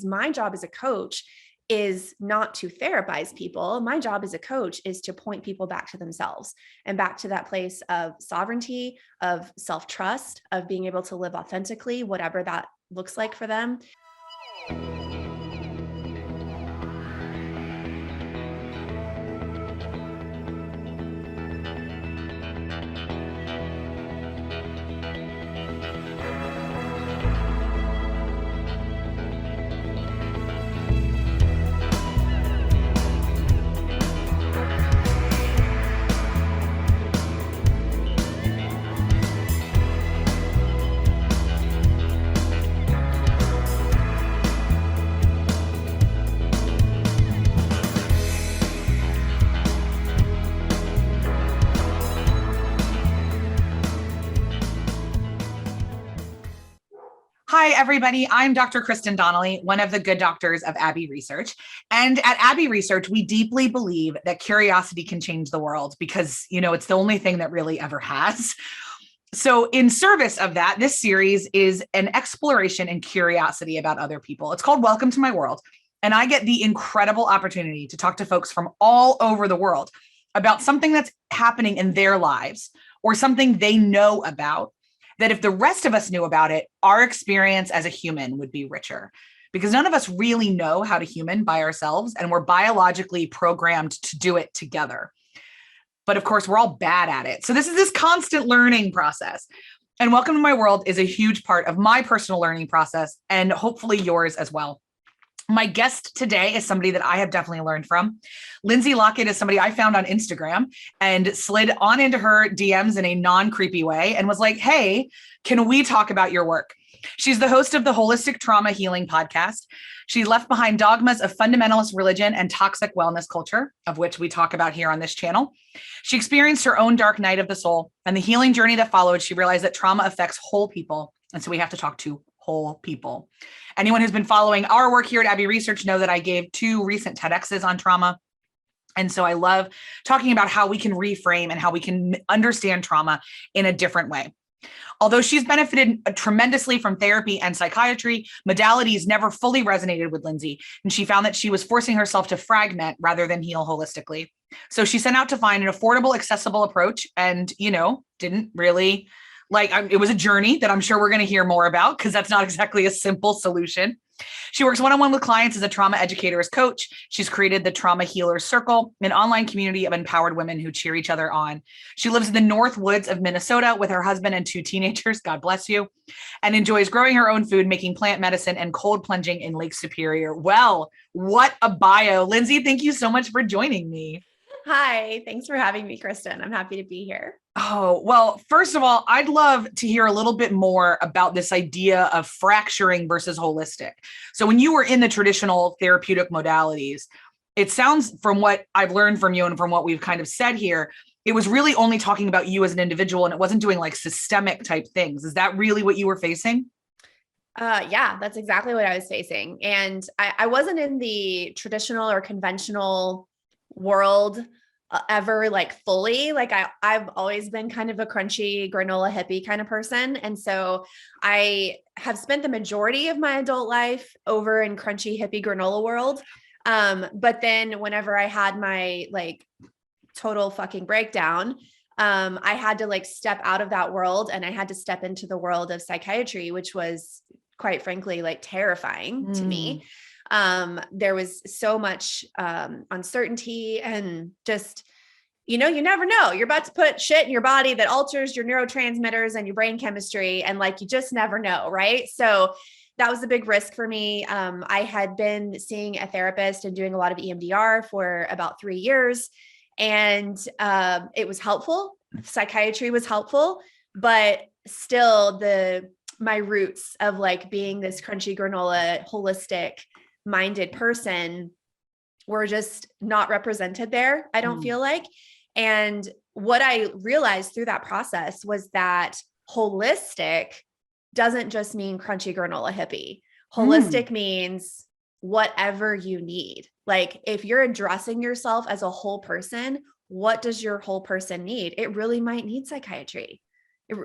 because my job as a coach is not to therapize people. My job as a coach is to point people back to themselves and back to that place of sovereignty, of self-trust, of being able to live authentically, whatever that looks like for them. Hi, everybody. I'm Dr. Kristen Donnelly, one of the good doctors of Abbey Research. And at Abbey Research, we deeply believe that curiosity can change the world because, it's the only thing that really ever has. So in service of that, this series is an exploration and curiosity about other people. It's called Welcome to My World. And I get the incredible opportunity to talk to folks from all over the world about something that's happening in their lives or something they know about, that if the rest of us knew about it, our experience as a human would be richer, because none of us really know how to human by ourselves, and we're biologically programmed to do it together. But of course, we're all bad at it. So this is this constant learning process. And Welcome to My World is a huge part of my personal learning process, and hopefully yours as well. My guest today is somebody that I have definitely learned from. Lindsey Lockett is somebody I found on Instagram and slid on into her DMs in a non-creepy way and was like, hey, can we talk about your work? She's the host of the Holistic Trauma Healing podcast. She left behind dogmas of fundamentalist religion and toxic wellness culture, of which we talk about here on this channel. She experienced her own dark night of the soul, and the healing journey that followed. She realized that trauma affects whole people. And so we have to talk to whole people. Anyone who's been following our work here at Abbey Research know that I gave 2 recent TEDx's on trauma. And so I love talking about how we can reframe and how we can understand trauma in a different way. Although she's benefited tremendously from therapy and psychiatry, modalities never fully resonated with Lindsey, and she found that she was forcing herself to fragment rather than heal holistically. So she set out to find an affordable, accessible approach and, didn't really it was a journey that I'm sure we're going to hear more about, because that's not exactly a simple solution. She works one-on-one with clients as a trauma educator as coach. She's created the Trauma Healers Circle, an online community of empowered women who cheer each other on. She lives in the North Woods of Minnesota with her husband and 2 teenagers, God bless you, and enjoys growing her own food, making plant medicine, and cold plunging in Lake Superior. Well, what a bio. Lindsey, thank you so much for joining me. Hi, thanks for having me, Kristen. I'm happy to be here. Oh, well, first of all, I'd love to hear a little bit more about this idea of fracturing versus holistic. So when you were in the traditional therapeutic modalities, it sounds, from what I've learned from you and from what we've kind of said here, it was really only talking about you as an individual, and it wasn't doing like systemic type things. Is that really what you were facing? Yeah, that's exactly what I was facing. And I wasn't in the traditional or conventional world ever fully. I've always been kind of a crunchy granola hippie kind of person. And so I have spent the majority of my adult life over in crunchy hippie granola world. But then whenever I had my total fucking breakdown, I had to step out of that world, and I had to step into the world of psychiatry, which was quite frankly terrifying to me. There was so much uncertainty, and just, you never know. You're about to put shit in your body that alters your neurotransmitters and your brain chemistry. And you just never know. Right. So that was a big risk for me. I had been seeing a therapist and doing a lot of EMDR for about 3 years. And it was helpful. Psychiatry was helpful, but still my roots of being this crunchy granola holistic minded person were just not represented there. I don't feel like. And what I realized through that process was that holistic doesn't just mean crunchy granola hippie. Holistic means whatever you need. If you're addressing yourself as a whole person, what does your whole person need? It really might need psychiatry.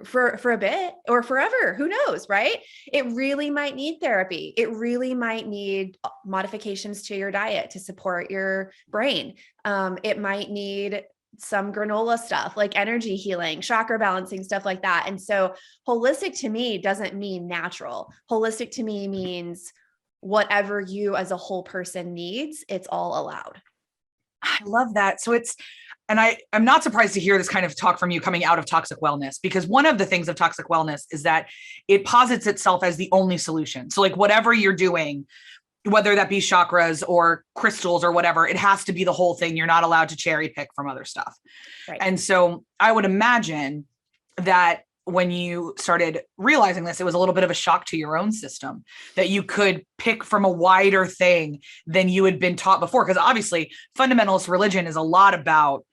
for a bit or forever, who knows, right? It really might need therapy. It really might need modifications to your diet to support your brain. It might need some granola stuff like energy healing, chakra balancing, stuff like that. And so holistic to me doesn't mean natural. Holistic to me means whatever you as a whole person needs, it's all allowed. I love that. So I'm not surprised to hear this kind of talk from you coming out of toxic wellness, because one of the things of toxic wellness is that it posits itself as the only solution. So like whatever you're doing, whether that be chakras or crystals or whatever, it has to be the whole thing. You're not allowed to cherry pick from other stuff. Right. And so I would imagine that when you started realizing this, it was a little bit of a shock to your own system that you could pick from a wider thing than you had been taught before. Because obviously fundamentalist religion is a lot about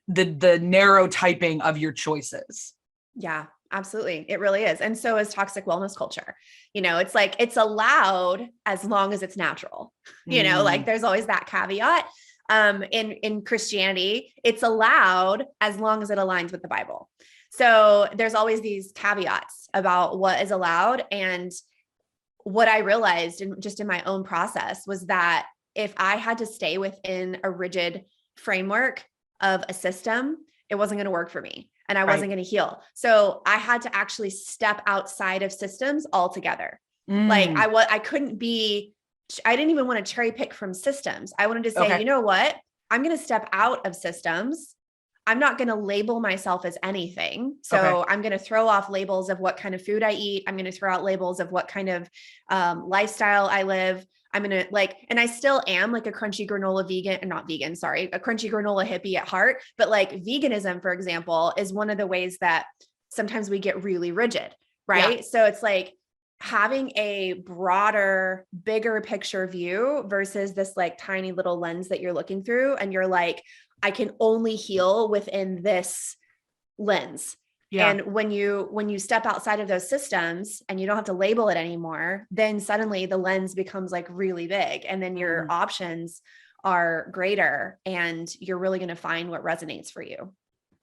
the narrow typing of your choices. Yeah, absolutely. It really is. And so is toxic wellness culture. It's like, it's allowed as long as it's natural, like there's always that caveat. In Christianity, it's allowed as long as it aligns with the Bible. So there's always these caveats about what is allowed. And what I realized in my own process was that if I had to stay within a rigid framework of a system, it wasn't going to work for me and I wasn't going to heal. So I had to actually step outside of systems altogether. Like I didn't even want to cherry pick from systems. I wanted to say, you know what? I'm going to step out of systems. I'm not going to label myself as anything. So I'm going to throw off labels of what kind of food I eat. I'm going to throw out labels of what kind of lifestyle I live. I'm going to and I still am like a crunchy granola vegan, and not vegan, sorry, a crunchy granola hippie at heart. But like veganism, for example, is one of the ways that sometimes we get really rigid, right? Yeah. So it's like having a broader, bigger picture view versus this like tiny little lens that you're looking through. And you're like, I can only heal within this lens. Yeah. And when you step outside of those systems and you don't have to label it anymore, then suddenly the lens becomes like really big, and then your options are greater and you're really going to find what resonates for you.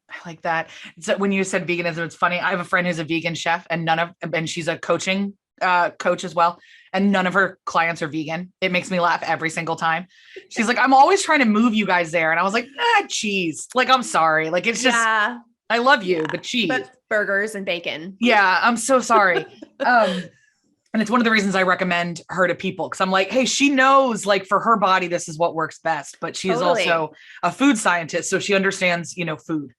I like that. So when you said veganism, it's funny. I have a friend who's a vegan chef and she's a coaching coach as well. And none of her clients are vegan. It makes me laugh every single time. She's like, I'm always trying to move you guys there. And I was like, cheese. Like, I'm sorry. Like, it's just, I love you, but cheese. But burgers and bacon. Yeah, I'm so sorry. And it's one of the reasons I recommend her to people. Cause I'm like, hey, she knows like for her body, this is what works best, but she's also a food scientist. So she understands, food.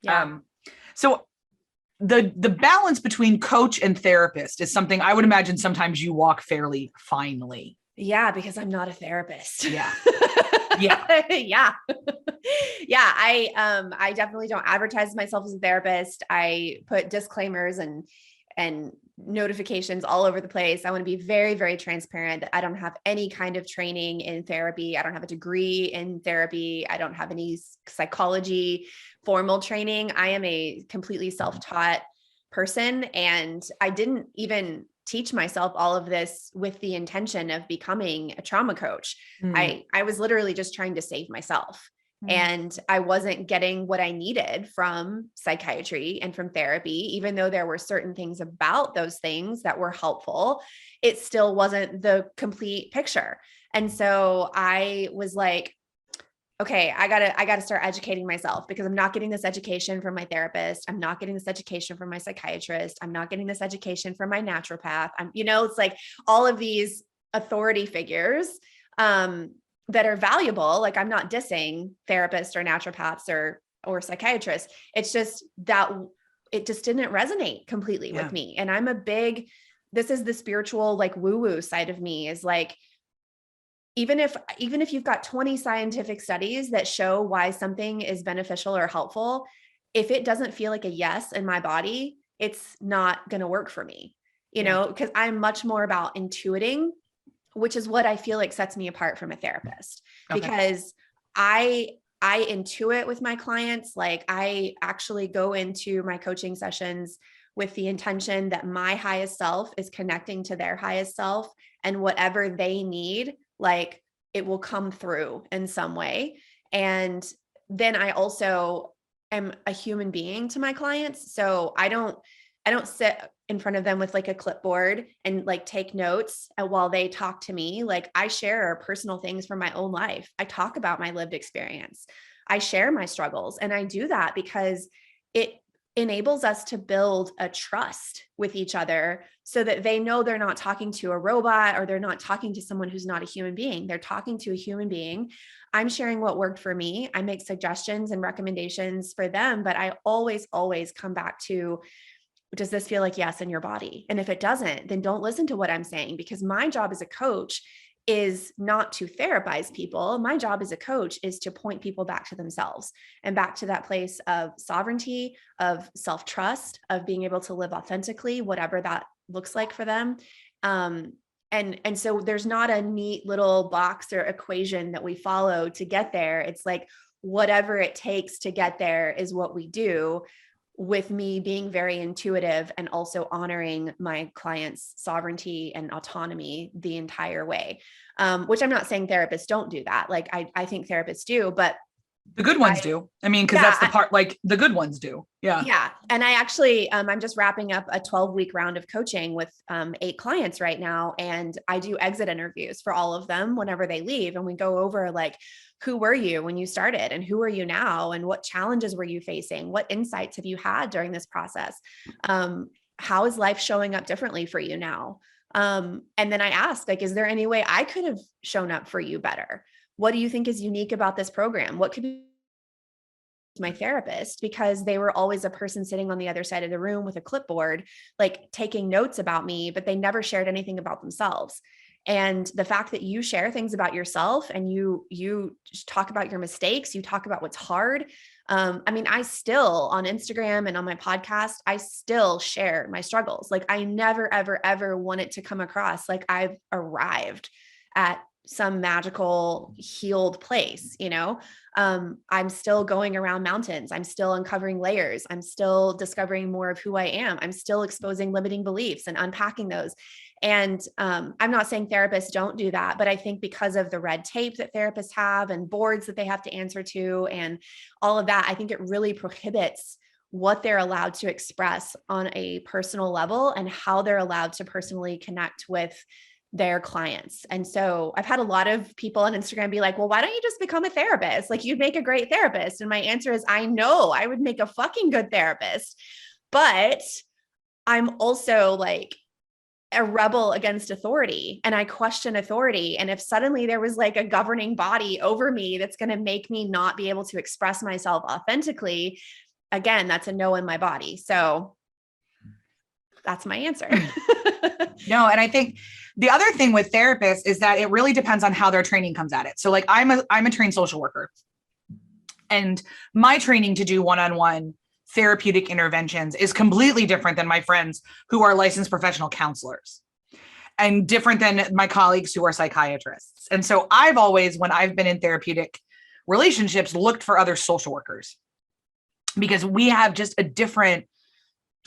Yeah. So the balance between coach and therapist is something I would imagine sometimes you walk fairly finely. Yeah, because I'm not a therapist. Yeah. Yeah. Yeah. Yeah. I definitely don't advertise myself as a therapist. I put disclaimers and notifications all over the place. I want to be very, very transparent that I don't have any kind of training in therapy. I don't have a degree in therapy. I don't have any psychology formal training. I am a completely self-taught person. And I didn't even teach myself all of this with the intention of becoming a trauma coach. I was literally just trying to save myself. And I wasn't getting what I needed from psychiatry and from therapy, even though there were certain things about those things that were helpful. It still wasn't the complete picture. And so I was like, okay, I gotta start educating myself, because I'm not getting this education from my therapist. I'm not getting this education from my psychiatrist. I'm not getting this education from my naturopath. It's like all of these authority figures, that are valuable. Like, I'm not dissing therapists or naturopaths or psychiatrists. It's just that it just didn't resonate completely with me. And this is the spiritual, like woo-woo side of me, is like, even if you've got 20 scientific studies that show why something is beneficial or helpful, if it doesn't feel like a yes in my body, it's not going to work for me, because I'm much more about intuiting, which is what I feel like sets me apart from a therapist, because I intuit with my clients. Like, I actually go into my coaching sessions with the intention that my highest self is connecting to their highest self, and whatever they need, like, it will come through in some way. And then I also am a human being to my clients. So I don't sit in front of them with like a clipboard and like take notes while they talk to me. Like I share personal things from my own life. I talk about my lived experience. I share my struggles. And I do that because it enables us to build a trust with each other so that they know they're not talking to a robot or they're not talking to someone who's not a human being. They're talking to a human being. I'm sharing what worked for me. I make suggestions and recommendations for them, but I always, always come back to, does this feel like yes in your body? And if it doesn't, then don't listen to what I'm saying, because my job as a coach is not to therapize people. My job as a coach is to point people back to themselves and back to that place of sovereignty, of self-trust, of being able to live authentically, whatever that looks like for them. And so there's not a neat little box or equation that we follow to get there. It's like whatever it takes to get there is what we do, with me being very intuitive and also honoring my clients' sovereignty and autonomy the entire way. Which I'm not saying therapists don't do that. Like I think therapists do, but the good ones do. I mean, because that's the part, like the good ones do. Yeah. Yeah. And I actually, I'm just wrapping up a 12-week round of coaching with 8 clients right now. And I do exit interviews for all of them whenever they leave. And we go over like, who were you when you started and who are you now? And what challenges were you facing? What insights have you had during this process? How is life showing up differently for you now? And then I ask, like, is there any way I could have shown up for you better? What do you think is unique about this program? What could be my therapist? Because they were always a person sitting on the other side of the room with a clipboard, like taking notes about me, but they never shared anything about themselves. And the fact that you share things about yourself and you just talk about your mistakes, you talk about what's hard. I mean, I still on Instagram and on my podcast, I still share my struggles. Like I never, ever, ever want it to come across like I've arrived at some magical healed place, you know? I'm still going around mountains. I'm still uncovering layers. I'm still discovering more of who I am. I'm still exposing limiting beliefs and unpacking those. And I'm not saying therapists don't do that, but I think because of the red tape that therapists have and boards that they have to answer to and all of that, I think it really prohibits what they're allowed to express on a personal level and how they're allowed to personally connect with their clients. And so I've had a lot of people on Instagram be like, well, why don't you just become a therapist? Like you'd make a great therapist. And my answer is, I know I would make a fucking good therapist, but I'm also like a rebel against authority and I question authority. And if suddenly there was like a governing body over me that's going to make me not be able to express myself authentically, again, that's a no in my body. So that's my answer. No. And I think the other thing with therapists is that it really depends on how their training comes at it. So like I'm a trained social worker, and my training to do one-on-one therapeutic interventions is completely different than my friends who are licensed professional counselors, and different than my colleagues who are psychiatrists. And so I've always, when I've been in therapeutic relationships, looked for other social workers, because we have just a different,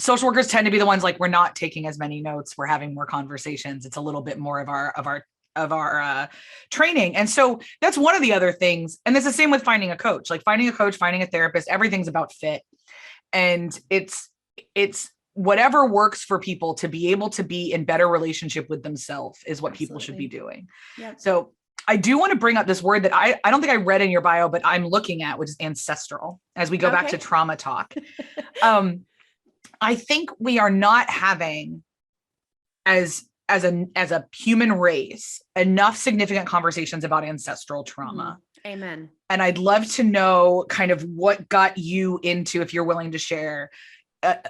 social workers tend to be the ones like, we're not taking as many notes, we're having more conversations. It's a little bit more of our training. And so that's one of the other things. And it's the same with finding a coach, like finding a coach, finding a therapist, everything's about fit. And it's whatever works for people to be able to be in better relationship with themselves is what people should be doing. Yep. So I do want to bring up this word that I don't think I read in your bio, but I'm looking at, which is ancestral, as we go back to trauma talk. I think we are not having as a human race enough significant conversations about ancestral trauma. Amen. And I'd love to know kind of what got you into, if you're willing to share,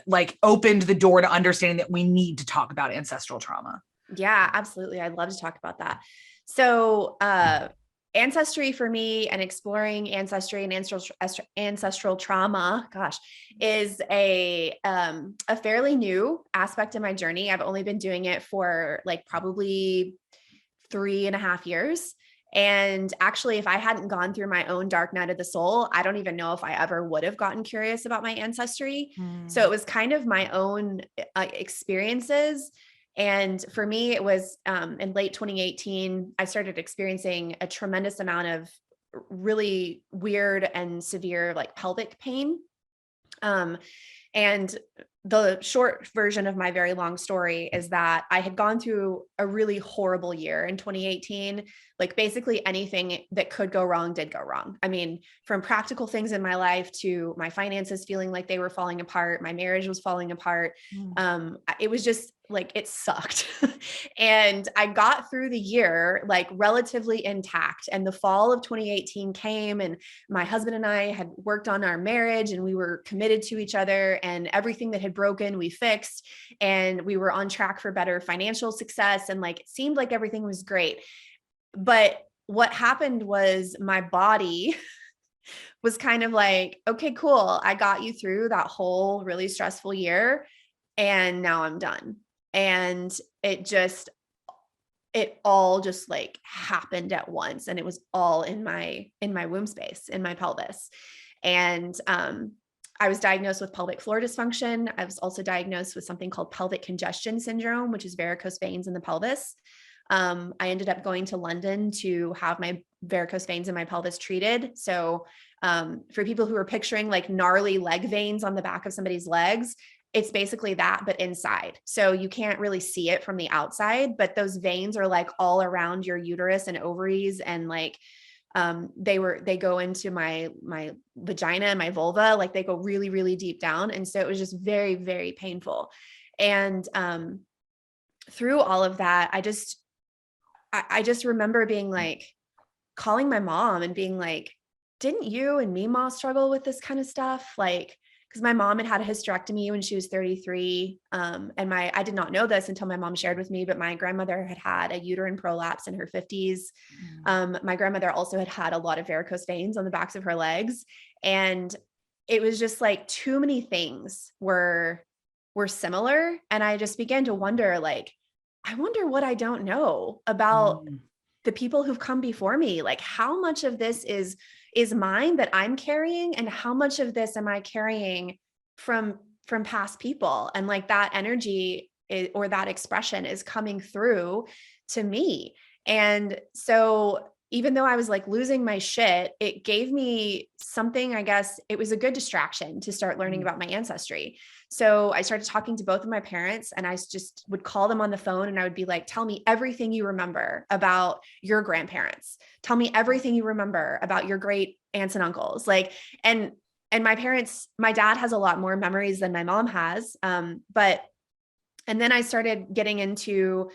like opened the door to understanding that we need to talk about ancestral trauma. Yeah, absolutely. I'd love to talk about that. So, Ancestry for me and exploring ancestry and ancestral trauma, is a fairly new aspect of my journey. I've only been doing it for like probably 3.5 years. And actually, if I hadn't gone through my own dark night of the soul, I don't even know if I ever would have gotten curious about my ancestry. So it was kind of my own experiences. And for me, it was in late 2018, I started experiencing a tremendous amount of really weird and severe like pelvic pain. And the short version of my very long story is that I had gone through a really horrible year in 2018. Like basically anything that could go wrong did go wrong. I mean, from practical things in my life to my finances feeling like they were falling apart, my marriage was falling apart. It was just like, it sucked. And I got through the year like relatively intact. And the fall of 2018 came, and my husband and I had worked on our marriage, and we were committed to each other, and everything that had broken, we fixed, and we were on track for better financial success. And like, it seemed like everything was great. But what happened was my body was kind of like, okay, cool. I got you through that whole really stressful year, and now I'm done. And it all just like happened at once. And it was all in my womb space, in my pelvis. And, I was diagnosed with pelvic floor dysfunction. I was also diagnosed with something called pelvic congestion syndrome, which is varicose veins in the pelvis. I ended up going to London to have my varicose veins in my pelvis treated. So, for people who are picturing like gnarly leg veins on the back of somebody's legs, it's basically that, but inside. So you can't really see it from the outside, but those veins are like all around your uterus and ovaries. And like, they go into my vagina and my vulva, like they go really, really deep down. And so it was just very, very painful. And, through all of that, I just remember being like, calling my mom and being like, didn't you and Mima struggle with this kind of stuff? Like, because my mom had a hysterectomy when she was 33. And I did not know this until my mom shared with me, but my grandmother had a uterine prolapse in her 50s. My grandmother also had a lot of varicose veins on the backs of her legs. And it was just like too many things were similar. And I just began to wonder, like, I wonder what I don't know about the people who've come before me. Like, how much of this is mine that I'm carrying, and how much of this am I carrying from past people? And like that energy or that expression is coming through to me. And so even though I was like losing my shit, it gave me something, I guess it was a good distraction to start learning about my ancestry. So I started talking to both of my parents, and I just would call them on the phone, and I would be like, tell me everything you remember about your grandparents. Tell me everything you remember about your great aunts and uncles. Like, and my parents, my dad has a lot more memories than my mom has. And then I started getting into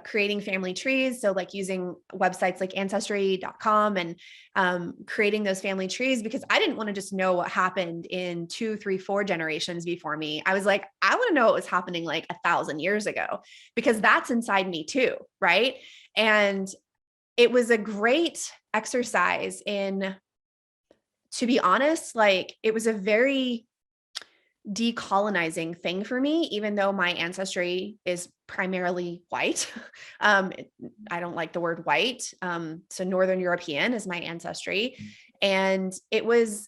creating family trees. So like using websites like Ancestry.com and creating those family trees, because I didn't want to just know what happened in 2, 3, 4 generations before me. I was like, I want to know what was happening like 1,000 years ago, because that's inside me too. Right. And it was a great exercise in, to be honest, like it was a very decolonizing thing for me, even though my ancestry is primarily white. I don't like the word white. So Northern European is my ancestry. And it was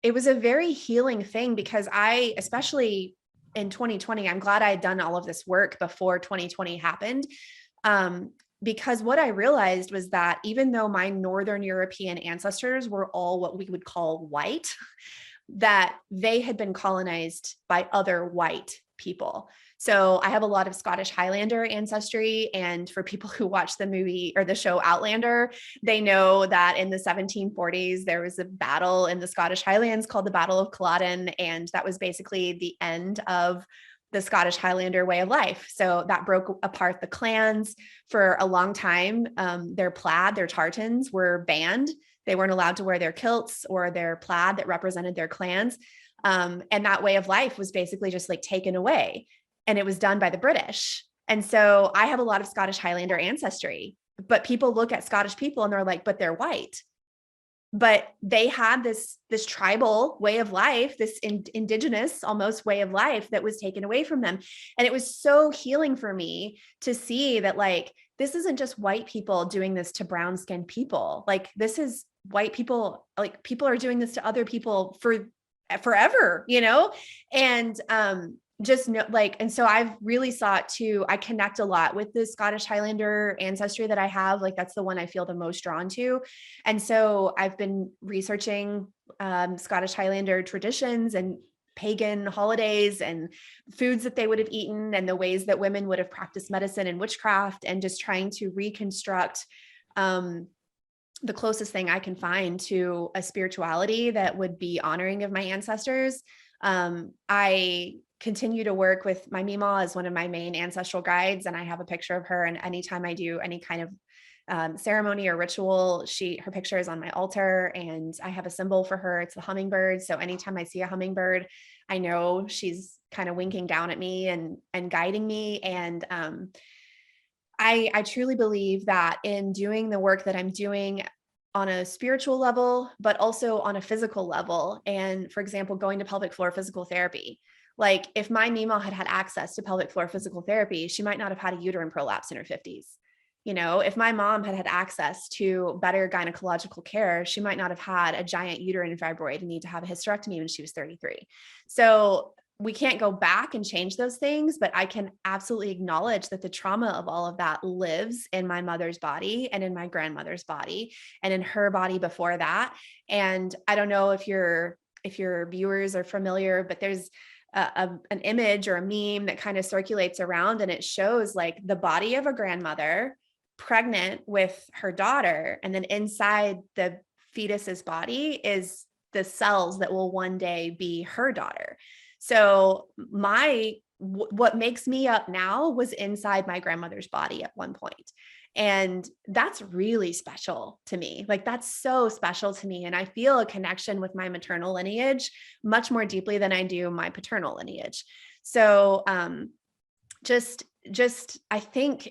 a very healing thing, because I, especially in 2020, I'm glad I had done all of this work before 2020 happened. Because what I realized was that even though my Northern European ancestors were all what we would call white, that they had been colonized by other white people. So I have a lot of Scottish Highlander ancestry. And for people who watch the movie or the show Outlander, they know that in the 1740s, there was a battle in the Scottish Highlands called the Battle of Kaladen. And that was basically the end of the Scottish Highlander way of life. So that broke apart the clans for a long time. Their plaid, their tartans were banned. They weren't allowed to wear their kilts or their plaid that represented their clans. And that way of life was basically just like taken away. And it was done by the British. And so I have a lot of Scottish Highlander ancestry, but people look at Scottish people and they're like, but they're white. But they had this tribal way of life, this indigenous almost way of life that was taken away from them. And it was so healing for me to see that, like, this isn't just white people doing this to brown skinned people. Like, this is white people, like people are doing this to other people for forever, you know? And, just know, like, and so I've really sought to, I connect a lot with the Scottish Highlander ancestry that I have. Like, that's the one I feel the most drawn to. And so I've been researching Scottish Highlander traditions and pagan holidays and foods that they would have eaten and the ways that women would have practiced medicine and witchcraft, and just trying to reconstruct the closest thing I can find to a spirituality that would be honoring of my ancestors. I continue to work with my Mima as one of my main ancestral guides, and I have a picture of her. And anytime I do any kind of ceremony or ritual, her picture is on my altar, and I have a symbol for her. It's the hummingbird. So anytime I see a hummingbird, I know she's kind of winking down at me and guiding me. And I truly believe that in doing the work that I'm doing on a spiritual level, but also on a physical level. And for example, going to pelvic floor physical therapy, like if my Mima had had access to pelvic floor physical therapy, she might not have had a uterine prolapse in her 50s. You know, if my mom had had access to better gynecological care, she might not have had a giant uterine fibroid and need to have a hysterectomy when she was 33. So we can't go back and change those things, but I can absolutely acknowledge that the trauma of all of that lives in my mother's body and in my grandmother's body and in her body before that. And I don't know if your viewers are familiar, but there's an image or a meme that kind of circulates around, and it shows like the body of a grandmother pregnant with her daughter, and then inside the fetus's body is the cells that will one day be her daughter. So what makes me up now was inside my grandmother's body at one point. And that's really special to me. Like that's so special to me. And I feel a connection with my maternal lineage much more deeply than I do my paternal lineage. So just I think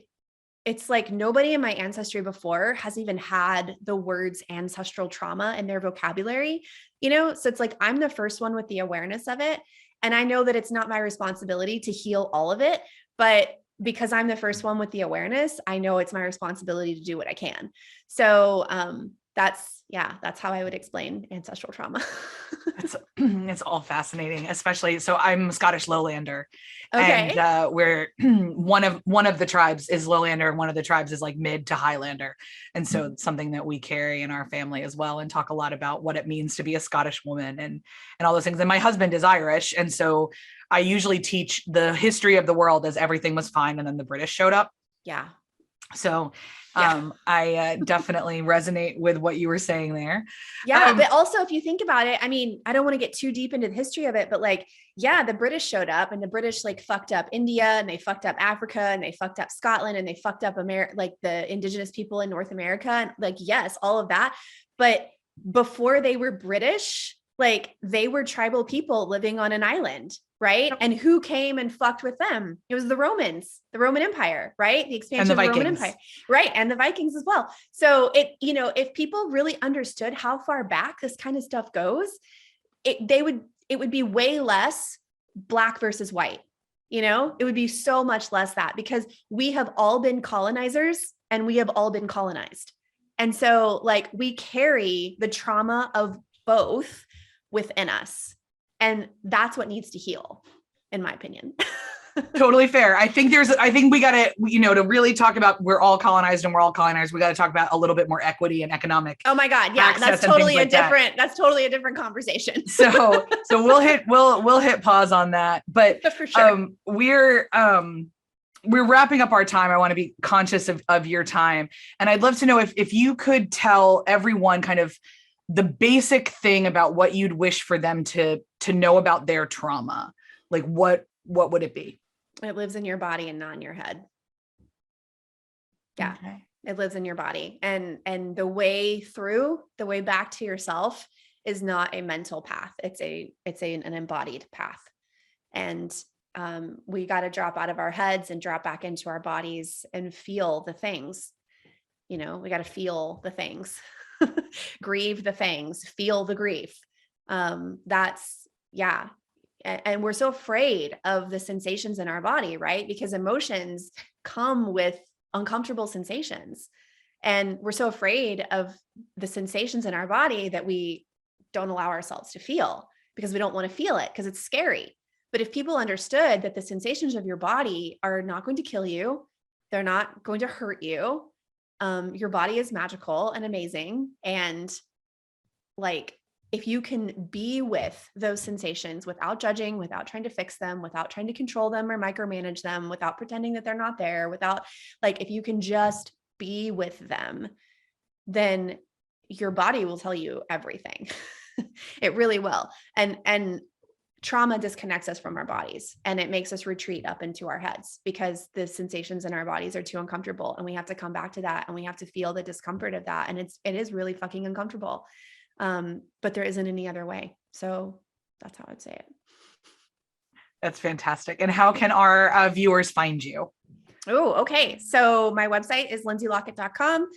it's like nobody in my ancestry before has even had the words ancestral trauma in their vocabulary, you know? So it's like, I'm the first one with the awareness of it. And I know that it's not my responsibility to heal all of it, but because I'm the first one with the awareness, I know it's my responsibility to do what I can. So that's how I would explain ancestral trauma. It's all fascinating, especially. So I'm Scottish Lowlander, Okay. and we're one of the tribes is Lowlander, and one of the tribes is like mid to Highlander, and so it's something that we carry in our family as well, and talk a lot about what it means to be a Scottish woman and all those things. And my husband is Irish, and so I usually teach the history of the world as everything was fine, and then the British showed up. Yeah. So I definitely resonate with what you were saying there. Yeah. But also if you think about it, I mean, I don't want to get too deep into the history of it, but like, yeah, the British showed up, and the British like fucked up India, and they fucked up Africa, and they fucked up Scotland, and they fucked up like the indigenous people in North America. And like, yes, all of that. But before they were British, like they were tribal people living on an island. Right. And who came and fucked with them? It was the Romans, the Roman Empire, right? The expansion of the Roman Empire, right? And the Vikings as well. So if people really understood how far back this kind of stuff goes, it would be way less black versus white. It would be so much less that, because we have all been colonizers and we have all been colonized. And so like we carry the trauma of both within us. And that's what needs to heal, in my opinion. Totally fair. I think we got to, to really talk about we're all colonized and we're all colonized. We got to talk about a little bit more equity and economic. Oh my God. Yeah. That's totally that's totally a different conversation. So we'll hit pause on that, but for sure. We're wrapping up our time. I want to be conscious of your time. And I'd love to know if you could tell everyone kind of the basic thing about what you'd wish for them to know about their trauma. Like what would it be? It lives in your body and not in your head. Yeah. Okay. It lives in your body. And the way back to yourself is not a mental path. It's an embodied path. And we got to drop out of our heads and drop back into our bodies and feel the things. We got to feel the things. Grieve the things, feel the grief. And we're so afraid of the sensations in our body, right? Because emotions come with uncomfortable sensations. And we're so afraid of the sensations in our body that we don't allow ourselves to feel, because we don't want to feel it because it's scary. But if people understood that the sensations of your body are not going to kill you, they're not going to hurt you. Your body is magical and amazing. And like, if you can be with those sensations without judging, without trying to fix them, without trying to control them or micromanage them, without pretending that they're not there, without like, if you can just be with them, then your body will tell you everything. It really will. And trauma disconnects us from our bodies, and it makes us retreat up into our heads because the sensations in our bodies are too uncomfortable, and we have to come back to that, and we have to feel the discomfort of that. And it is really fucking uncomfortable. But there isn't any other way. So that's how I'd say it. That's fantastic. And how can our viewers find you? Oh, okay. So my website is lindseylockett.com.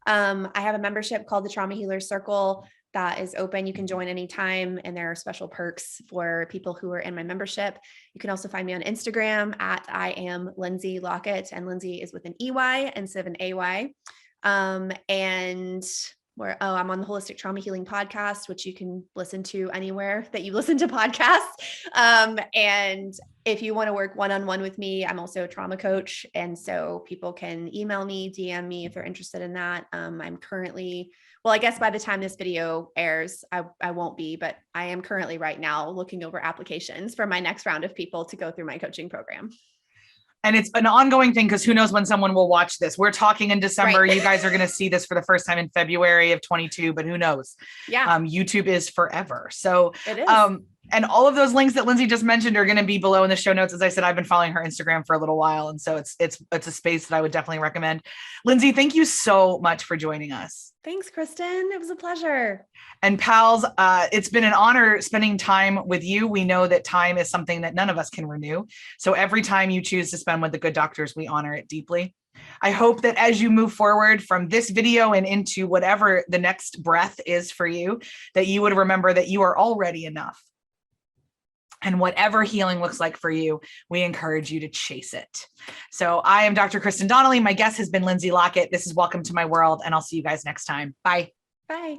I have a membership called the Trauma Healers Circle that is open. You can join anytime, and there are special perks for people who are in my membership. You can also find me on Instagram at I am Lindsey Lockett, and Lindsey is with an EY instead of an AY. And I'm on the Holistic Trauma Healing podcast, which you can listen to anywhere that you listen to podcasts. And if you want to work one-on-one with me, I'm also a trauma coach. And so people can email me, DM me if they're interested in that. I'm currently, well, I guess by the time this video airs, I won't be, but I am currently right now looking over applications for my next round of people to go through my coaching program. And it's an ongoing thing because who knows when someone will watch this. We're talking in December. Right. You guys are going to see this for the first time in February of 22, but who knows? Yeah. YouTube is forever. So it is. And all of those links that Lindsey just mentioned are going to be below in the show notes. As I said, I've been following her Instagram for a little while. And so it's a space that I would definitely recommend. Lindsey, thank you so much for joining us. Thanks, Kristen. It was a pleasure. And pals, it's been an honor spending time with you. We know that time is something that none of us can renew. So every time you choose to spend with the good doctors, we honor it deeply. I hope that as you move forward from this video and into whatever the next breath is for you, that you would remember that you are already enough. And whatever healing looks like for you, we encourage you to chase it. So I am Dr. Kristen Donnelly. My guest has been Lindsey Lockett. This is Welcome to My World, and I'll see you guys next time. Bye. Bye.